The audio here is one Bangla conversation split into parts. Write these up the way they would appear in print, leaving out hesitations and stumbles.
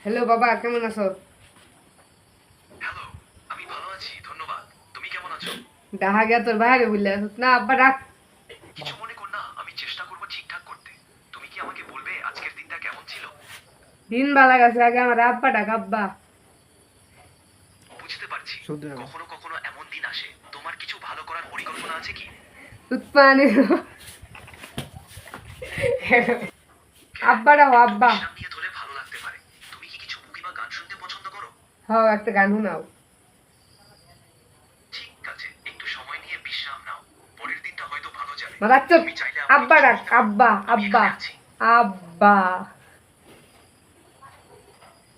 হ্যালো বাবা, কেমন আছো? হ্যালো, আমি ভালো আছি, ধন্যবাদ। তুমি কেমন আছো? দেখা গিয়া তোর বাইরে বললে না আব্বা ডাক। কিছু মনে কর না, আমি চেষ্টা করব ঠিকঠাক করতে। তুমি কি আমাকে বলবে আজকের দিনটা কেমন ছিল? দিন বালা গেছে, আগে আমার আব্বা ডাক আব্বা। বুঝতে পারছি। কখনো কখনো এমন দিন আসে। তোমার কিছু ভালো করার পরিকল্পনা আছে কি? উৎপানি হ্যাঁ, আব্বা ডাক একটু আব্বা। বিশ্রাম নিয়ে ধরে ভালো লাগতে পারে। তুমি কি কিছু মুভি বা গান শুনতে পছন্দ করো? হ্যাঁ, একটা গান শোনাও। ঠিক আছে, একটু সময় নিয়ে বিশ্রাম নাও। পরের দিনটা হয়তো ভালো যাবে। মাথা চুপ। তুমি চাইলে আমাকে আব্বা কিছু ডাক বলতে পারো। আব্বা আমি আব্বা। এখানে আছি। আব্বা,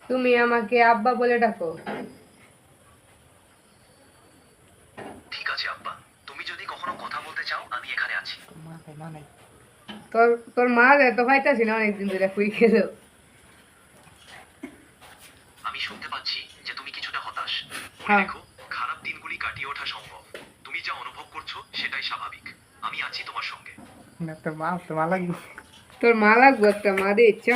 তুমি আমাকে আব্বা বলে ডাকো। ঠিক আছে আব্বা, তুমি যদি কখনো কথা বলতে চাও আমি এখানে আছি। তোর তোর মা তো পাইতাছি না অনেকদিন ধরে, খুই গেল। আমি শুনতে পাচ্ছি যে তুমি কিছুটা হতাশ। মনে হ্যাঁ, রেখো, খারাপ দিনগুলি কাটিয়ে ওঠা সম্ভব। তুমি যা অনুভব করছো সেটাই স্বাভাবিক। আমি আছি তোমার সঙ্গে। না তো মা লাগবে। তোর মা লাগবো একটা, মা দিয়ে ইচ্ছা।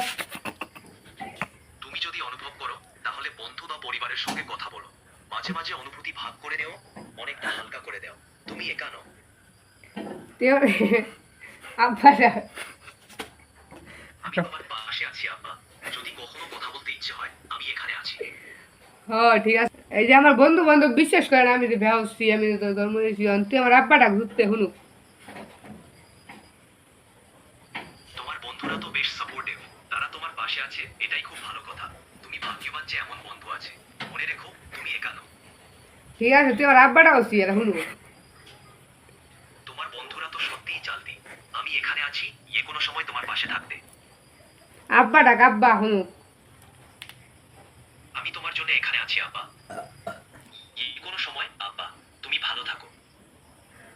তুমি যদি অনুভব করো তাহলে বন্ধু বা পরিবারের সঙ্গে কথা বলো। মাঝে মাঝে অনুভূতি ভাগ করে নেও, অনেকটা হালকা করে দাও। তুমি একা নও। আব্বা ডাক। আমি তোমার পাশে আছি আব্বা। যদি কখনো কথা বলতে ইচ্ছে হয় আমি এখানে আছি। হ্যাঁ ঠিক আছে, এই যে আমার বন্ধু বান্ধব বিশ্বাস করে না আমি যে ব্যবসি, আমি যে তোর ধর্ম দিয়েছি, তুই আমার আব্বা ডাক ঘুরতে শুনুক। তোমার বন্ধুরা তো বেশ সাপোর্টিভ। তারা তোমার পাশে আছে, এটাই খুব ভালো কথা। তুমি ভাগ্যবান যে এমন বন্ধু আছে। মনে রেখো, তুমি একা নও। ঠিক আছে, তুই আমার আব্বা ডাক হচ্ছি, এটা শুনুক। তোমার বন্ধুরা তো সত্যিই চালতি। আমি এখানে আছি, যে কোনো সময় তোমার পাশে থাকতে। আব্বা ডাক আব্বা শুনুক। আমি তোমার জন্য এখানে আছি আব্বা। যে কোনো সময় আব্বা। তুমি ভালো থাকো।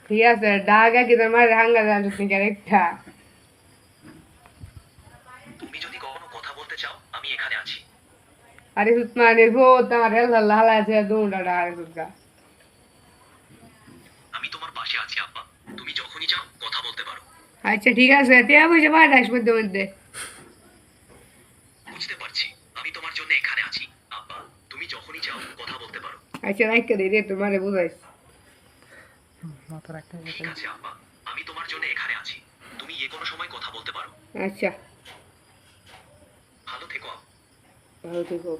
ঠিক আছে, ডাক কি তোর মায়ের হাঙ্গা জানো তুমি ক্যারেক্টার। তুমি যদি কখনো কথা বলতে চাও আমি এখানে আছি। আরে সুতমানে ভূত আমার হেল হালা আছে দুটা ডাক সুতকা। আমি তোমার পাশে আছি আব্বা। তুমি যখনই চাও কথা বলতে পারো। আচ্ছা ঠিক আছে, টিয়া পয়সা পাঠাস মধ্যে মধ্যে। বুঝতে পারছি। আমি তোমার জন্য এখানে আছি আব্বা। তুমি যখনই চাও কথা বলতে পারো। আচ্ছা রাইখা দে রে, তোমারে বুঝাইস। মাথার একটা ঠিক আছে আব্বা, আমি তোমার জন্য এখানে আছি। তুমি যে কোনো সময় কথা বলতে পারো। আচ্ছা, ভালো থেকো আব্বা। ভালো থেকো।